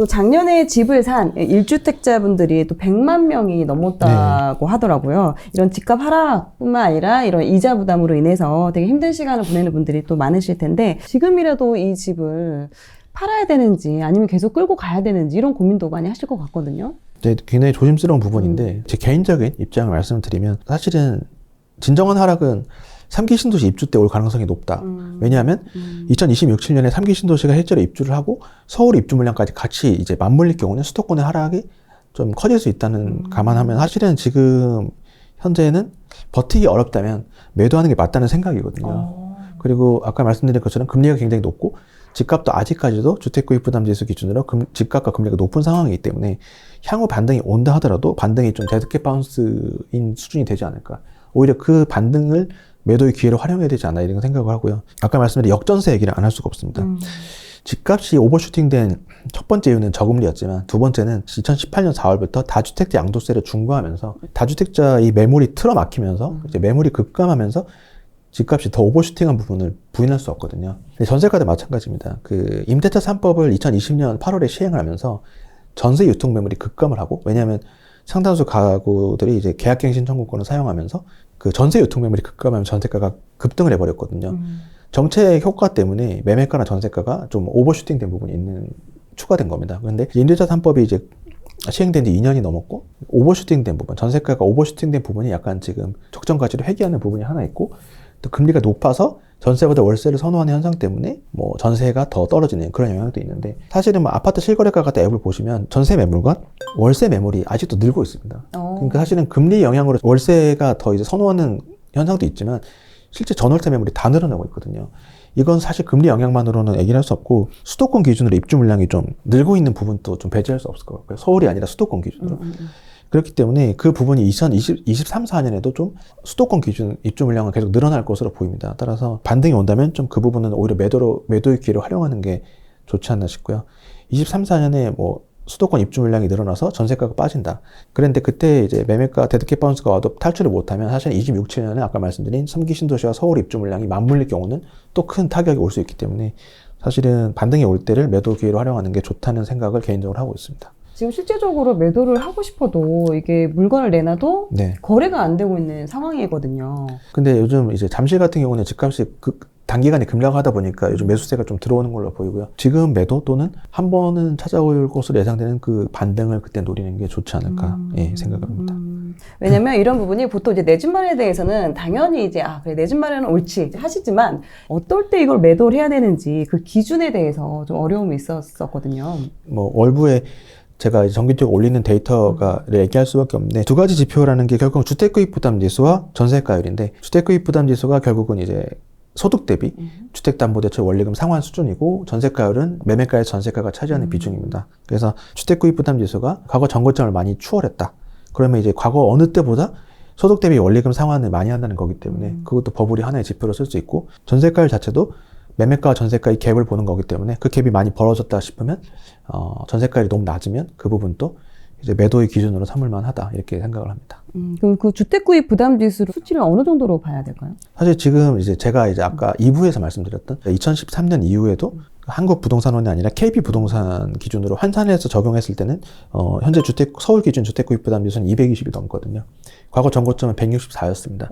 또 작년에 집을 산 1주택자분들이 또 100만 명이 넘었다고 하더라고요. 이런 집값 하락뿐만 아니라 이런 이자 부담으로 인해서 되게 힘든 시간을 보내는 분들이 또 많으실 텐데 지금이라도 이 집을 팔아야 되는지 아니면 계속 끌고 가야 되는지 이런 고민도 많이 하실 것 같거든요. 네, 굉장히 조심스러운 부분인데 제 개인적인 입장을 말씀드리면 사실은 진정한 하락은 3기 신도시 입주 때 올 가능성이 높다. 왜냐하면 2026, 7년에 3기 신도시가 실제로 입주를 하고 서울 입주 물량까지 같이 이제 맞물릴 경우는 수도권의 하락이 좀 커질 수 있다는 감안하면 사실은 지금 현재는 버티기 어렵다면 매도하는 게 맞다는 생각이거든요. 그리고 아까 말씀드린 것처럼 금리가 굉장히 높고 집값도 아직까지도 주택구입 부담 지수 기준으로 집값과 금리가 높은 상황이기 때문에 향후 반등이 온다 하더라도 반등이 좀 데드캣 바운스인 수준이 되지 않을까. 오히려 그 반등을 매도의 기회로 활용해야 되지 않나 이런 생각을 하고요. 아까 말씀드린 역전세 얘기를 안 할 수가 없습니다. 집값이 오버슈팅된 첫 번째 이유는 저금리였지만 두 번째는 2018년 4월부터 다주택자 양도세를 중과하면서 다주택자 이 매물이 틀어막히면서 이제 매물이 급감하면서 집값이 더 오버슈팅한 부분을 부인할 수 없거든요. 전세가도 마찬가지입니다. 그 임대차 3법을 2020년 8월에 시행을 하면서 전세 유통 매물이 급감을 하고 왜냐하면 상당수 가구들이 이제 계약갱신 청구권을 사용하면서 그 전세 유통 매물이 급감하면 전세가가 급등을 해버렸거든요. 정책 효과 때문에 매매가나 전세가가 좀 오버슈팅된 부분이 추가된 겁니다. 그런데 임대차 3법이 이제 시행된 지 2년이 넘었고 오버슈팅된 부분, 전세가가 오버슈팅된 부분이 약간 지금 적정 가치를 회귀하는 부분이 하나 있고 또 금리가 높아서 전세보다 월세를 선호하는 현상 때문에 뭐 전세가 더 떨어지는 그런 영향도 있는데 사실은 뭐 아파트 실거래가 같은 앱을 보시면 전세 매물과 월세 매물이 아직도 늘고 있습니다. 그러니까 사실은 금리 영향으로 월세가 더 이제 선호하는 현상도 있지만 실제 전월세 매물이 다 늘어나고 있거든요. 이건 사실 금리 영향만으로는 얘기를 할 수 없고 수도권 기준으로 입주 물량이 좀 늘고 있는 부분도 좀 배제할 수 없을 것 같고요. 서울이 아니라 수도권 기준으로. 그렇기 때문에 그 부분이 2023, 4년에도 좀 수도권 기준 입주 물량은 계속 늘어날 것으로 보입니다. 따라서 반등이 온다면 좀 그 부분은 오히려 매도의 기회를 활용하는 게 좋지 않나 싶고요. 23, 4년에 뭐 수도권 입주 물량이 늘어나서 전세가가 빠진다. 그런데 그때 이제 매매가 데드캣 바운스가 와도 탈출을 못하면 사실 26, 7년에 아까 말씀드린 3기 신도시와 서울 입주 물량이 맞물릴 경우는 또 큰 타격이 올 수 있기 때문에 사실은 반등이 올 때를 매도 기회로 활용하는 게 좋다는 생각을 개인적으로 하고 있습니다. 지금 실제적으로 매도를 하고 싶어도 이게 물건을 내놔도 네. 거래가 안 되고 있는 상황이거든요. 근데 요즘 이제 잠실 같은 경우는 집값이 단기간에 급락하다 보니까 요즘 매수세가 좀 들어오는 걸로 보이고요. 지금 매도 또는 한 번은 찾아올 것으로 예상되는 그 반등을 그때 노리는 게 좋지 않을까 생각을 합니다. 왜냐면 이런 부분이 보통 이제 내 집 마련에 대해서는 당연히 이제 그래 내 집 마련은 옳지 하시지만 어떨 때 이걸 매도를 해야 되는지 그 기준에 대해서 좀 어려움이 있었거든요. 뭐 월부에 제가 정기적으로 올리는 데이터가 얘기할 수밖에 없는데 두 가지 지표라는 게 결국 주택구입 부담 지수와 전세가율인데 주택구입 부담 지수가 결국은 이제 소득 대비 주택담보대출 원리금 상환 수준이고 전세가율은 매매가의 전세가가 차지하는 비중입니다. 그래서 주택구입 부담 지수가 과거 전고점을 많이 추월했다. 그러면 이제 과거 어느 때보다 소득 대비 원리금 상환을 많이 한다는 거기 때문에 그것도 버블이 하나의 지표로 쓸 수 있고 전세가율 자체도 매매가와 전세가의 갭을 보는 거기 때문에 그 갭이 많이 벌어졌다 싶으면 전세가율이 너무 낮으면 그 부분도 이제 매도의 기준으로 삼을만 하다 이렇게 생각을 합니다. 그럼 그 주택구입 부담지수를 수치를 어느 정도로 봐야 될까요? 사실 지금 이제 제가 이제 아까 2부에서 말씀드렸던 2013년 이후에도 한국부동산원이 아니라 KB부동산 기준으로 환산해서 적용했을 때는 현재 서울 기준 주택구입 부담지수는 220이 넘거든요. 과거 전고점은 164였습니다.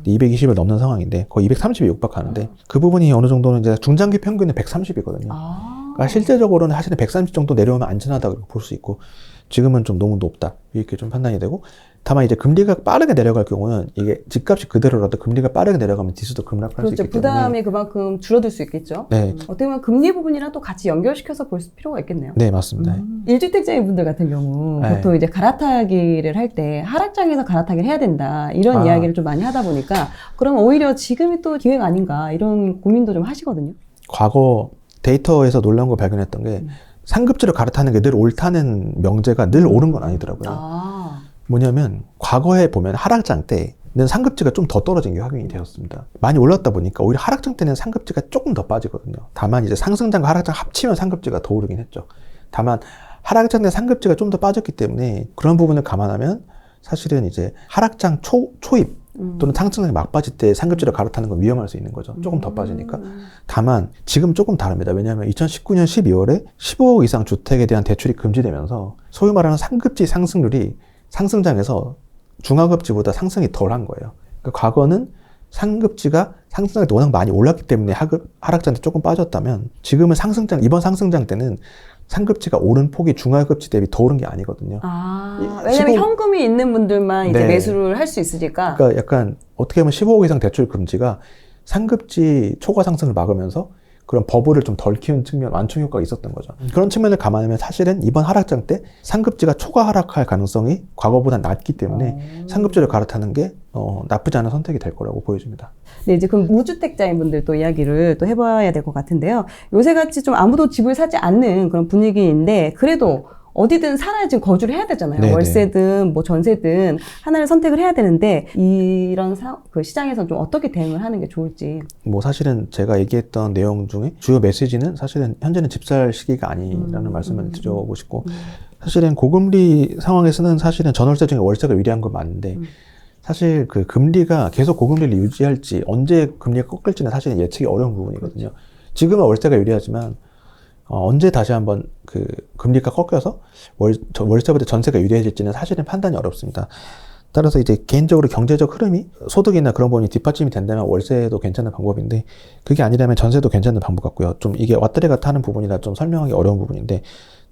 220을 넘는 상황인데 거의 230에 육박하는데 그 부분이 어느 정도는 이제 중장기 평균은 130이거든요. 그러니까 실제적으로는 사실은 130 정도 내려오면 안전하다고 볼 수 있고 지금은 좀 너무 높다 이렇게 좀 판단이 되고 다만 이제 금리가 빠르게 내려갈 경우는 이게 집값이 그대로라도 금리가 빠르게 내려가면 지수도 급락할 수 있기 때문에 부담이 그만큼 줄어들 수 있겠죠. 네. 어떻게 보면 금리 부분이랑 또 같이 연결시켜서 볼 필요가 있겠네요. 네, 맞습니다. 1주택자인 분들 같은 경우 보통 이제 갈아타기를 할 때 하락장에서 갈아타기를 해야 된다 이런 이야기를 좀 많이 하다 보니까 그럼 오히려 지금이 또 기회가 아닌가 이런 고민도 좀 하시거든요. 과거 데이터에서 놀라운 걸 발견했던 게 상급지로 갈아타는 게 늘 옳다는 명제가 늘 옳은 건 아니더라고요. 뭐냐면 과거에 보면 하락장 때는 상급지가 좀 더 떨어진 게 확인이 되었습니다. 많이 올랐다 보니까 오히려 하락장 때는 상급지가 조금 더 빠지거든요. 다만 이제 상승장과 하락장 합치면 상급지가 더 오르긴 했죠. 다만 하락장 때 상급지가 좀 더 빠졌기 때문에 그런 부분을 감안하면 사실은 이제 하락장 초입 또는 상승장이 막빠질 때 상급지를 갈아타는 건 위험할 수 있는 거죠. 조금 더 빠지니까. 다만 지금 조금 다릅니다. 왜냐하면 2019년 12월에 15억 이상 주택에 대한 대출이 금지되면서 소위 말하는 상급지 상승률이 상승장에서 중하급지보다 상승이 덜한 거예요. 그러니까 과거는 상급지가 상승장이 워낙 많이 올랐기 때문에 하락장 때 조금 빠졌다면 지금은 이번 상승장 때는 상급지가 오른 폭이 중하급지 대비 더 오른 게 아니거든요. 왜냐면 현금이 있는 분들만 이제 네. 매수를 할 수 있으니까. 그러니까 약간 어떻게 보면 15억 이상 대출 금지가 상급지 초과 상승을 막으면서 그런 버블을 좀 덜 키운 측면, 완충 효과가 있었던 거죠. 그런 측면을 감안하면 사실은 이번 하락장 때 상급지가 초과 하락할 가능성이 과거보다 낮기 때문에 상급지를 갈아타는 게 나쁘지 않은 선택이 될 거라고 보여집니다. 네, 이제 그럼 무주택자인 분들 또 이야기를 또 해봐야 될 것 같은데요. 요새같이 좀 아무도 집을 사지 않는 그런 분위기인데 그래도 어디든 살아야 지금 거주를 해야 되잖아요. 네네. 월세든 뭐 전세든 하나를 선택을 해야 되는데 이런 그 시장에서 좀 어떻게 대응을 하는 게 좋을지. 뭐 사실은 제가 얘기했던 내용 중에 주요 메시지는 사실은 현재는 집 살 시기가 아니라는 말씀을 드려보고 싶고 사실은 고금리 상황에서는 사실은 전월세 중에 월세가 유리한 건 맞는데 사실 그 금리가 계속 고금리를 유지할지 언제 금리가 꺾일지는 사실은 예측이 어려운 부분이거든요. 지금은 월세가 유리하지만 언제 다시 한번 그 금리가 꺾여서 월세보다 전세가 유리해질지는 사실은 판단이 어렵습니다. 따라서 이제 개인적으로 경제적 흐름이 소득이나 그런 부분이 뒷받침이 된다면 월세도 괜찮은 방법인데 그게 아니라면 전세도 괜찮은 방법 같고요. 좀 이게 왔다리 갔다 하는 부분이라 좀 설명하기 어려운 부분인데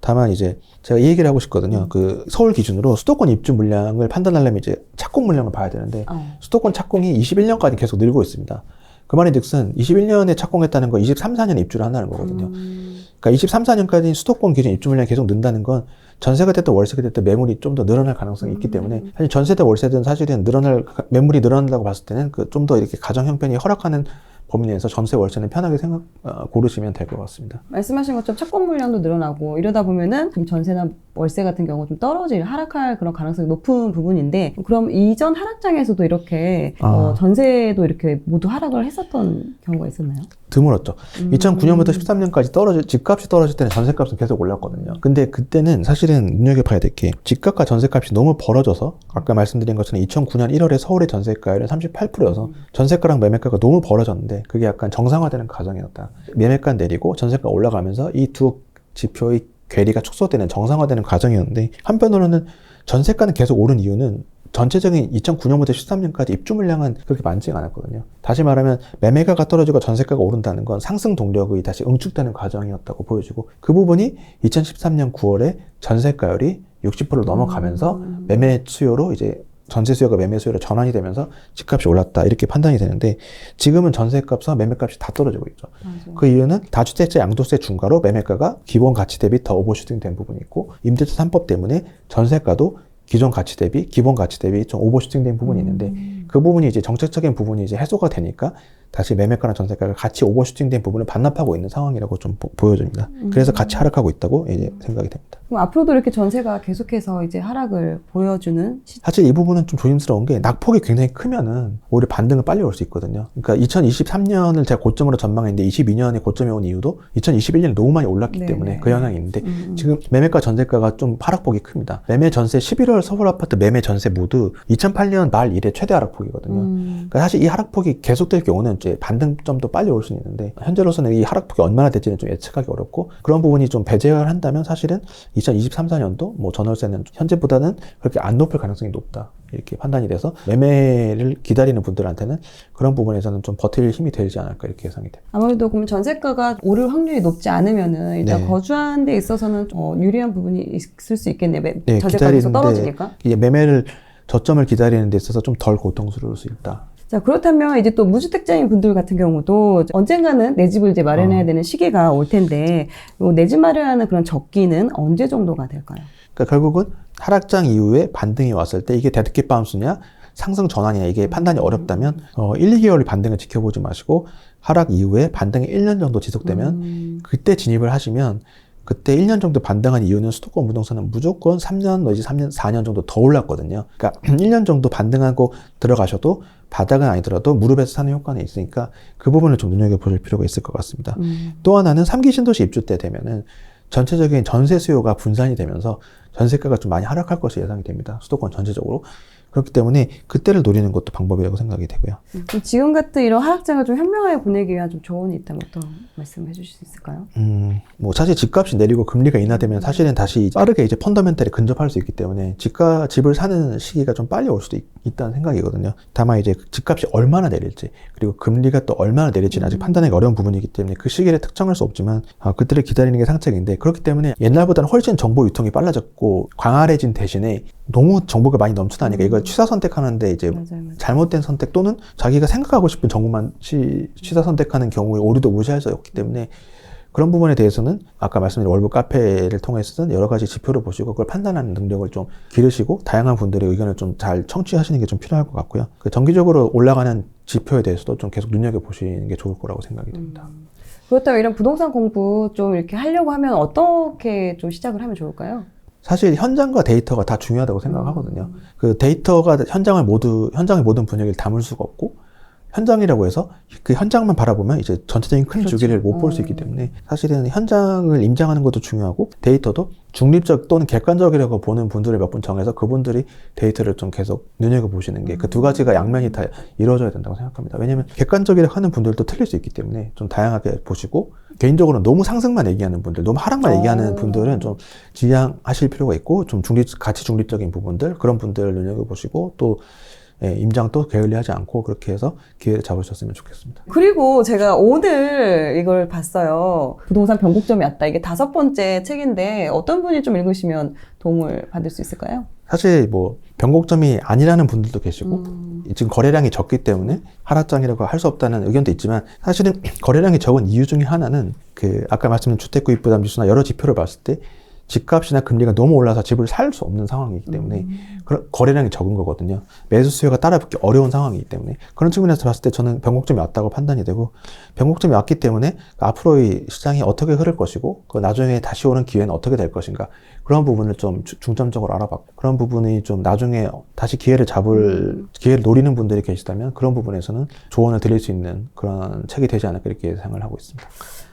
다만 이제 제가 이 얘기를 하고 싶거든요. 그 서울 기준으로 수도권 입주 물량을 판단하려면 이제 착공 물량을 봐야 되는데 수도권 착공이 21년까지 계속 늘고 있습니다. 그 말인즉슨 21년에 착공했다는 거 23, 4년에 입주를 한다는 거거든요. 그러니까 23, 4년까지 수도권 기준 입주 물량이 계속 는다는 건 전세가 됐든 월세가 됐든 매물이 좀 더 늘어날 가능성이 있기 때문에 사실 전세든 월세든 사실은 매물이 늘어난다고 봤을 때는 그 좀 더 이렇게 가정 형편이 허락하는 범위 내에서 전세 월세는 편하게 고르시면 될 것 같습니다. 말씀하신 것처럼 착공 물량도 늘어나고 이러다 보면은 좀 전세나 월세 같은 경우 좀 하락할 그런 가능성이 높은 부분인데 그럼 이전 하락장에서도 이렇게 전세도 이렇게 모두 하락을 했었던 경우가 있었나요? 드물었죠. 2009년부터 13년까지 집값이 떨어질 때는 전세값은 계속 올랐거든요. 근데 그때는 사실은 눈여겨봐야 될 게 집값과 전세값이 너무 벌어져서 아까 말씀드린 것처럼 2009년 1월에 서울의 전세가율은 38%여서 전세가랑 매매가가 너무 벌어졌는데 그게 약간 정상화되는 과정이었다. 매매가 내리고 전세가 올라가면서 이 두 지표의 괴리가 축소되는 정상화되는 과정이었는데 한편으로는 전세가는 계속 오른 이유는 전체적인 2009년부터 13년까지 입주 물량은 그렇게 많지가 않았거든요. 다시 말하면 매매가가 떨어지고 전세가가 오른다는 건 상승 동력이 다시 응축되는 과정이었다고 보여지고 그 부분이 2013년 9월에 전세가율이 60%를 넘어가면서 매매 수요로 이제 전세 수요가 매매 수요로 전환이 되면서 집값이 올랐다 이렇게 판단이 되는데 지금은 전세값과 매매값이 다 떨어지고 있죠. 맞아요. 그 이유는 다주택자 양도세 중과로 매매가가 기본 가치 대비 더 오버슈팅 된 부분이 있고 임대차 3법 때문에 전세가도 기존 가치 대비, 기본 가치 대비 좀 오버슈팅 된 부분이 있는데 그 부분이 이제 정책적인 부분이 이제 해소가 되니까 다시 매매가나 전세가가 같이 오버슈팅 된 부분을 반납하고 있는 상황이라고 좀 보여집니다. 그래서 같이 하락하고 있다고 이제 생각이 됩니다. 그럼 앞으로도 이렇게 전세가 계속해서 이제 하락을 보여주는 사실 이 부분은 좀 조심스러운 게 낙폭이 굉장히 크면은 오히려 반등을 빨리 올 수 있거든요. 그러니까 2023년을 제가 고점으로 전망했는데 22년에 고점에 온 이유도 2021년에 너무 많이 올랐기 때문에 그 영향이 있는데 지금 매매가 전세가가 좀 하락폭이 큽니다. 매매 전세 11월 서울 아파트 매매 전세 모두 2008년 말 이래 최대 하락폭이거든요. 그러니까 사실 이 하락폭이 계속될 경우는 이제 반등점도 빨리 올 수는 있는데 현재로서는 이 하락폭이 얼마나 될지는 좀 예측하기 어렵고 그런 부분이 좀 배제를 한다면 사실은 2023, 4년도 뭐 전월세는 현재보다는 그렇게 안 높을 가능성이 높다 이렇게 판단이 돼서 매매를 기다리는 분들한테는 그런 부분에서는 좀 버틸 힘이 되지 않을까 이렇게 예상이 됩니다. 아무래도 그러면 전세가가 오를 확률이 높지 않으면은 일단 거주하는 데 있어서는 유리한 부분이 있을 수 있겠네요. 전세가가 계속 떨어지니까. 매매를 저점을 기다리는 데 있어서 좀 덜 고통스러울 수 있다. 자, 그렇다면 이제 또 무주택자인 분들 같은 경우도 언젠가는 내 집을 이제 마련해야 되는 시기가 올 텐데, 내 집 마련하는 그런 적기는 언제 정도가 될까요? 그러니까 결국은 하락장 이후에 반등이 왔을 때 이게 데드캣 바운스냐, 상승 전환이냐 이게 판단이 어렵다면 1, 2개월의 반등을 지켜보지 마시고 하락 이후에 반등이 1년 정도 지속되면 그때 진입을 하시면 그때 1년 정도 반등한 이유는 수도권 부동산은 무조건 3년 내지 3년, 4년 정도 더 올랐거든요. 그러니까 1년 정도 반등하고 들어가셔도 바닥은 아니더라도 무릎에서 사는 효과는 있으니까 그 부분을 좀 눈여겨볼 필요가 있을 것 같습니다. 또 하나는 3기 신도시 입주 때 되면은 전체적인 전세 수요가 분산이 되면서 전세가가 좀 많이 하락할 것이 예상이 됩니다. 수도권 전체적으로. 그렇기 때문에 그때를 노리는 것도 방법이라고 생각이 되고요. 지금 같은 이런 하락장을 좀 현명하게 보내기 위한 좀 조언이 있다면 어떤 말씀해 주실 수 있을까요? 뭐 사실 집값이 내리고 금리가 인하되면 사실은 다시 빠르게 이제 펀더멘탈에 근접할 수 있기 때문에 집을 사는 시기가 좀 빨리 올 수도 있다는 생각이거든요. 다만 이제 집값이 얼마나 내릴지 그리고 금리가 또 얼마나 내릴지는 아직 판단하기 어려운 부분이기 때문에 그 시기를 특정할 수 없지만 그때를 기다리는 게 상책인데, 그렇기 때문에 옛날보다는 훨씬 정보 유통이 빨라졌고 광활해진 대신에 너무 정보가 많이 넘쳐나니까 이걸 취사 선택하는데 이제 맞아요. 잘못된 선택 또는 자기가 생각하고 싶은 정보만 취사 선택하는 경우에 오류도 무시할 수 없기 때문에 그런 부분에 대해서는 아까 말씀드린 월북 카페를 통해서든 여러 가지 지표를 보시고 그걸 판단하는 능력을 좀 기르시고 다양한 분들의 의견을 좀 잘 청취하시는 게 좀 필요할 것 같고요. 정기적으로 올라가는 지표에 대해서도 좀 계속 눈여겨보시는 게 좋을 거라고 생각이 됩니다. 그렇다면 이런 부동산 공부 좀 이렇게 하려고 하면 어떻게 좀 시작을 하면 좋을까요? 사실 현장과 데이터가 다 중요하다고 생각하거든요. 그 데이터가 현장의 모든 분위기를 담을 수가 없고, 현장이라고 해서 그 현장만 바라보면 이제 전체적인 큰 그렇죠. 주기를 못 볼 수 있기 때문에 사실은 현장을 임장하는 것도 중요하고 데이터도 중립적 또는 객관적이라고 보는 분들을 몇 분 정해서 그분들이 데이터를 좀 계속 눈여겨보시는 게 그 두 가지가 양면이 다 이루어져야 된다고 생각합니다. 왜냐하면 객관적이라고 하는 분들도 틀릴 수 있기 때문에 좀 다양하게 보시고, 개인적으로 너무 상승만 얘기하는 분들, 너무 하락만 얘기하는 분들은 좀 지양하실 필요가 있고, 좀 가치 중립적인 부분들, 그런 분들을 눈여겨보시고 또 임장도 게을리하지 않고 그렇게 해서 기회를 잡으셨으면 좋겠습니다. 그리고 제가 오늘 이걸 봤어요. 부동산 변곡점이 왔다. 이게 5번째 책인데 어떤 분이 좀 읽으시면 도움을 받을 수 있을까요? 사실 뭐 변곡점이 아니라는 분들도 계시고 지금 거래량이 적기 때문에 하락장이라고 할 수 없다는 의견도 있지만, 사실은 거래량이 적은 이유 중에 하나는 아까 말씀드린 주택구입부담지수나 여러 지표를 봤을 때 집값이나 금리가 너무 올라서 집을 살 수 없는 상황이기 때문에 거래량이 적은 거거든요. 매수 수요가 따라붙기 어려운 상황이기 때문에 그런 측면에서 봤을 때 저는 변곡점이 왔다고 판단이 되고, 변곡점이 왔기 때문에 앞으로의 시장이 어떻게 흐를 것이고 나중에 다시 오는 기회는 어떻게 될 것인가, 그런 부분을 좀 중점적으로 알아봤고, 그런 부분이 좀 나중에 다시 기회를 노리는 분들이 계시다면 그런 부분에서는 조언을 드릴 수 있는 그런 책이 되지 않을까 이렇게 예상을 하고 있습니다.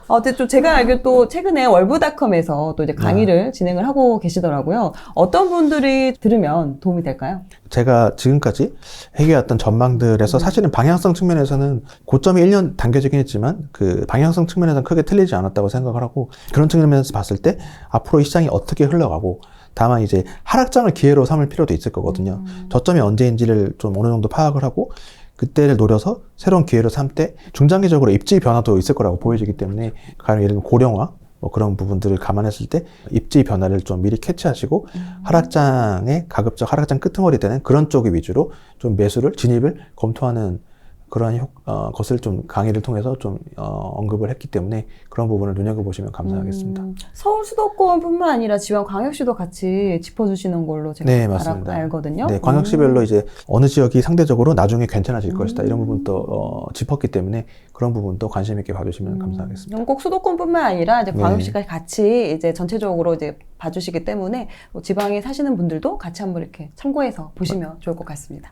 근데 또 제가 알기로 또 최근에 월브닷컴에서 또 이제 강의를 진행을 하고 계시더라고요. 어떤 분들이 들으면 도움이 될까요? 제가 지금까지 해결했던 전망들에서 사실은 방향성 측면에서는 고점이 1년 단계적이긴 했지만 그 방향성 측면에서는 크게 틀리지 않았다고 생각을 하고, 그런 측면에서 봤을 때 앞으로 이 시장이 어떻게 흘러가고, 다만 이제 하락장을 기회로 삼을 필요도 있을 거거든요. 저점이 언제인지를 좀 어느 정도 파악을 하고 그때를 노려서 새로운 기회로 삼때 중장기적으로 입지 변화도 있을 거라고 보여지기 때문에, 예를 들면 고령화 뭐 그런 부분들을 감안했을 때 입지 변화를 좀 미리 캐치하시고 하락장의 가급적 하락장 끄트머리 되는 그런 쪽이 위주로 좀 진입을 검토하는 그러한 것을 좀 강의를 통해서 좀 언급을 했기 때문에 그런 부분을 눈여겨보시면 감사하겠습니다. 서울 수도권뿐만 아니라 지방 광역시도 같이 짚어주시는 걸로 제가 네, 맞습니다. 알거든요. 네, 광역시별로 이제 어느 지역이 상대적으로 나중에 괜찮아질 것이다 이런 부분도 짚었기 때문에 그런 부분도 관심 있게 봐주시면 감사하겠습니다. 그럼 꼭 수도권뿐만 아니라 이제 네. 광역시까지 같이 이제 전체적으로 이제 봐주시기 때문에 지방에 사시는 분들도 같이 한번 이렇게 참고해서 보시면 좋을 것 같습니다.